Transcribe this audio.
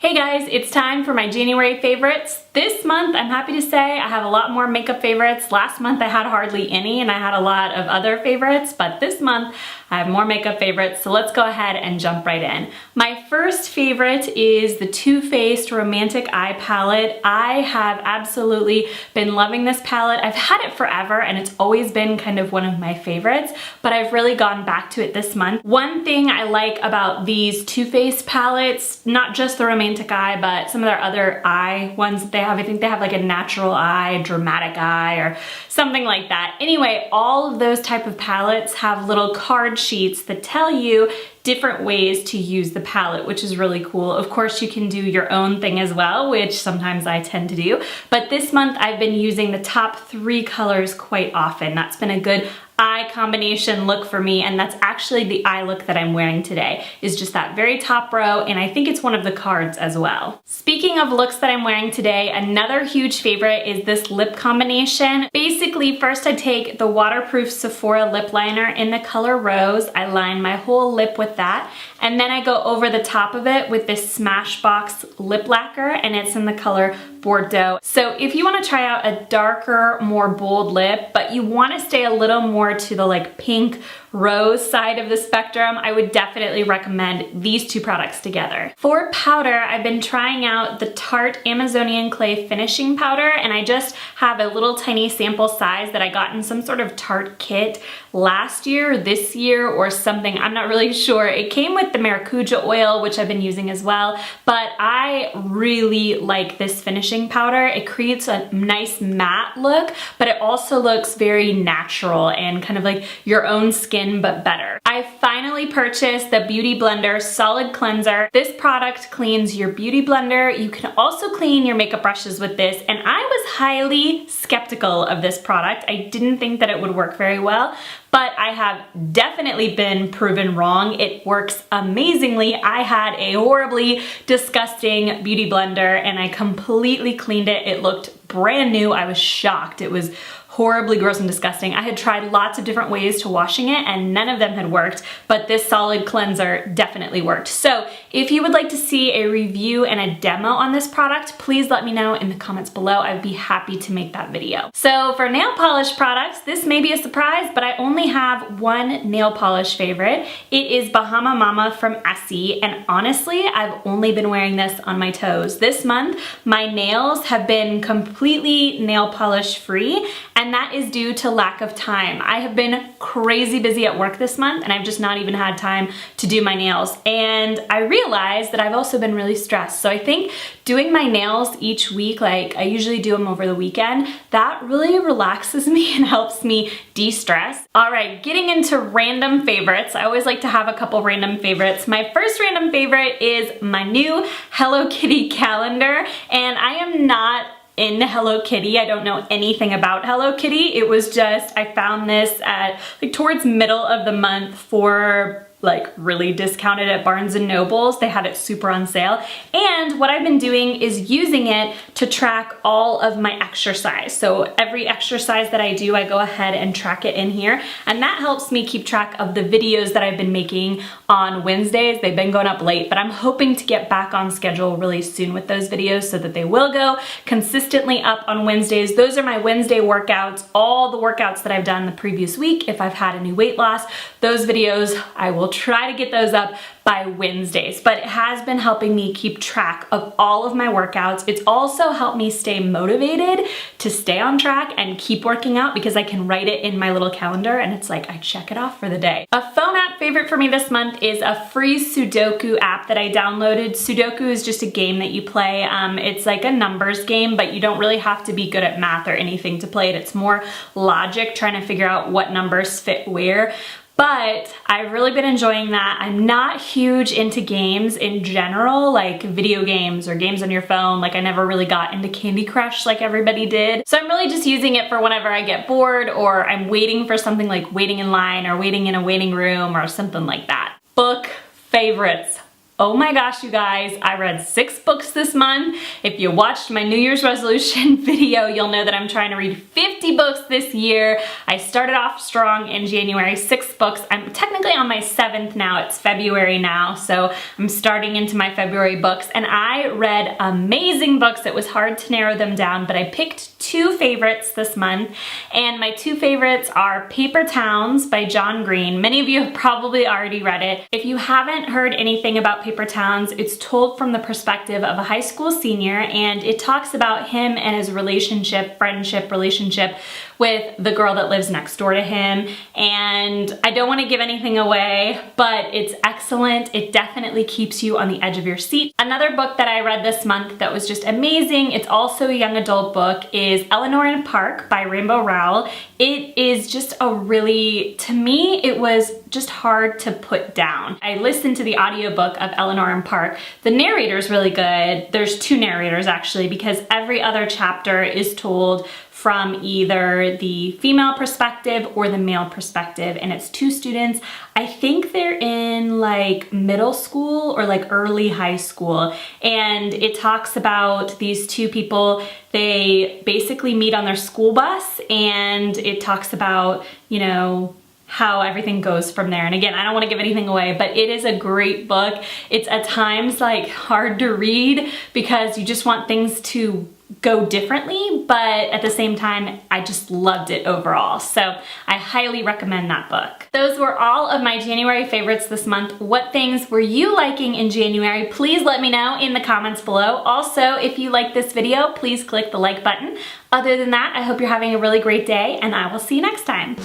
Hey guys, it's time for my January favorites. This month, I'm happy to say I have a lot more makeup favorites. Last month I had hardly any and I had a lot of other favorites, but this month I have more makeup favorites, so let's go ahead and jump right in. My first favorite is the Too Faced Romantic Eye Palette. I have absolutely been loving this palette. I've had it forever and it's always been kind of one of my favorites, but I've really gone back to it this month. One thing I like about these Too Faced palettes, not just the Romantic Eye, but some of their other eye ones that they have, I think they have like a natural eye, dramatic eye, or something like that. Anyway, all of those type of palettes have little card sheets that tell you different ways to use the palette, which is really cool. Of course, you can do your own thing as well, which sometimes I tend to do. But this month I've been using the top 3 colors quite often. That's been a good eye combination look for me, and that's actually the eye look that I'm wearing today, is just that very top row, and I think it's one of the cards as well. Speaking of looks that I'm wearing today, another huge favorite is this lip combination. Basically, first I take the waterproof Sephora lip liner in the color Rose. I line my whole lip with that, and then I go over the top of it with this Smashbox lip lacquer, and it's in the color Bordeaux. So if you want to try out a darker, more bold lip, but you want to stay a little more to the like pink rose side of the spectrum, I would definitely recommend these two products together. For powder, I've been trying out the Tarte Amazonian Clay Finishing Powder, and I just have a little tiny sample size that I got in some sort of Tarte kit last year, this year, or something. I'm not really sure. It came with the maracuja oil, which I've been using as well, but I really like this finishing powder. It creates a nice matte look, but it also looks very natural and kind of like your own skin, but better. I finally purchased the Beauty Blender Solid Cleanser. This product cleans your beauty blender. You can also clean your makeup brushes with this, and I was highly skeptical of this product. I didn't think that it would work very well, but I have definitely been proven wrong. It works amazingly. I had a horribly disgusting beauty blender and I completely cleaned it. It looked brand new. I was shocked. It was horribly gross and disgusting. I had tried lots of different ways to washing it and none of them had worked, but this solid cleanser definitely worked. So if you would like to see a review and a demo on this product, please let me know in the comments below. I'd be happy to make that video. So for nail polish products, this may be a surprise, but I only have one nail polish favorite. It is Bahama Mama from Essie, and honestly, I've only been wearing this on my toes. This month, my nails have been completely nail polish free, and that is due to lack of time. I have been crazy busy at work this month and I've just not even had time to do my nails. And I realized that I've also been really stressed. So I think doing my nails each week, like I usually do them over the weekend, that really relaxes me and helps me de-stress. All right, getting into random favorites. I always like to have a couple random favorites. My first random favorite is my new Hello Kitty calendar, and I am not in Hello Kitty. I don't know anything about Hello Kitty. It was just, I found this at like towards middle of the month for like really discounted at Barnes & Noble's. They had it super on sale. And what I've been doing is using it to track all of my exercise. So every exercise that I do, I go ahead and track it in here. And that helps me keep track of the videos that I've been making on Wednesdays. They've been going up late, but I'm hoping to get back on schedule really soon with those videos so that they will go consistently up on Wednesdays. Those are my Wednesday workouts, all the workouts that I've done the previous week. If I've had any weight loss, those videos, I will try to get those up by Wednesdays, but it has been helping me keep track of all of my workouts. It's also helped me stay motivated to stay on track and keep working out because I can write it in my little calendar and it's like I check it off for the day. A phone app favorite for me this month is a free Sudoku app that I downloaded. Sudoku is just a game that you play. It's like a numbers game, but you don't really have to be good at math or anything to play it. It's more logic, trying to figure out what numbers fit where. But I've really been enjoying that. I'm not huge into games in general, like video games or games on your phone. Like I never really got into Candy Crush like everybody did. So I'm really just using it for whenever I get bored or I'm waiting for something, like waiting in line or waiting in a waiting room or something like that. Book favorites. Oh my gosh, you guys, I read 6 books this month. If you watched my New Year's resolution video, you'll know that I'm trying to read 50 books this year. I started off strong in January, 6 books. I'm technically on my 7th now. It's February now, so I'm starting into my February books, and I read amazing books. It was hard to narrow them down, but I picked 2 favorites this month, and my 2 favorites are Paper Towns by John Green. Many of you have probably already read it. If you haven't heard anything about Paper Towns, it's told from the perspective of a high school senior, and it talks about him and his friendship relationship with the girl that lives next door to him. And I don't want to give anything away, but it's excellent. It definitely keeps you on the edge of your seat. Another book that I read this month that was just amazing, it's also a young adult book, is Eleanor in a Park by Rainbow Rowell. It is just a really, to me, it was just hard to put down. I listened to the audiobook of Eleanor in Park. The narrator's really good. There's 2 narrators actually, because every other chapter is told from either the female perspective or the male perspective, and it's 2 students. I think they're in like middle school or like early high school, and it talks about these 2 people. They basically meet on their school bus, and it talks about, you know, how everything goes from there. And again, I don't want to give anything away, but it is a great book. It's at times like hard to read because you just want things to go differently, but at the same time, I just loved it overall. So I highly recommend that book. Those were all of my January favorites this month. What things were you liking in January? Please let me know in the comments below. Also, if you like this video, please click the like button. Other than that, I hope you're having a really great day, and I will see you next time.